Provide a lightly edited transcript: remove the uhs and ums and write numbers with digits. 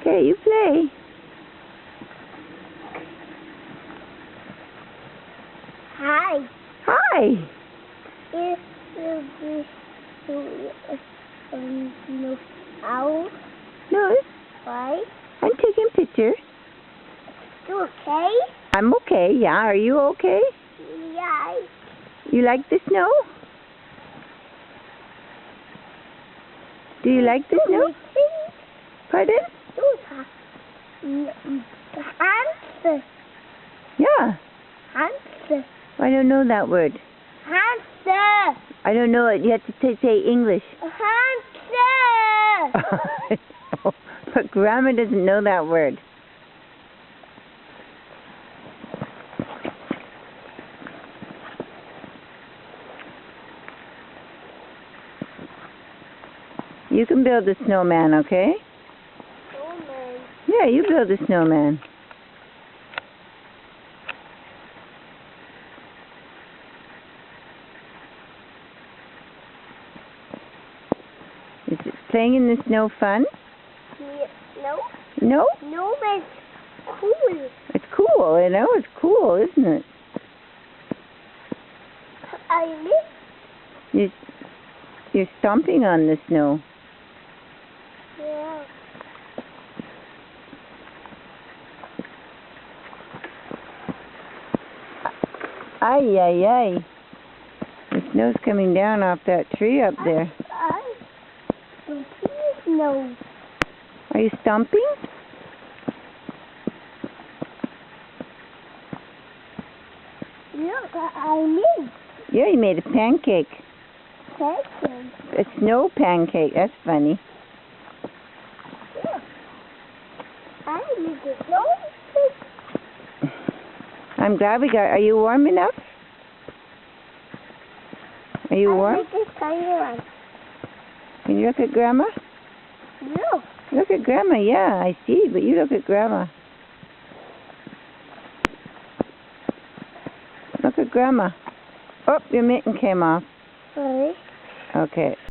Okay, you play. Hi. Hi. It will be no owl. No, Why? I'm taking pictures. You okay? I'm okay, yeah. Are you okay? Yeah. You like the snow? Do you like the snow? Pardon? Hamster. Yeah. Hamster. I don't know that word. Hamster. I don't know it. You have to say English. Hamster. But Grandma doesn't know that word. You can build a snowman, okay? Snowman. Yeah, you build a snowman. Is it playing in the snow fun? No. No? Snowman's cool. It's cool, I know it's cool, isn't it? You're stomping on the snow. Yeah. Ay, ay, ay. The snow's coming down off that tree up there. No. Are you stomping? Look, I made Yeah, you made a pancake. pancake. A snow pancake. That's funny. Yeah. I made a snow. I'm glad we got... Are you warm enough? Are you warm? I made a tiny one. Can you look at Grandma? Look. Look at Grandma, yeah, I see, but you look at Grandma. Look at Grandma. Oh, your mitten came off. Sorry. Okay.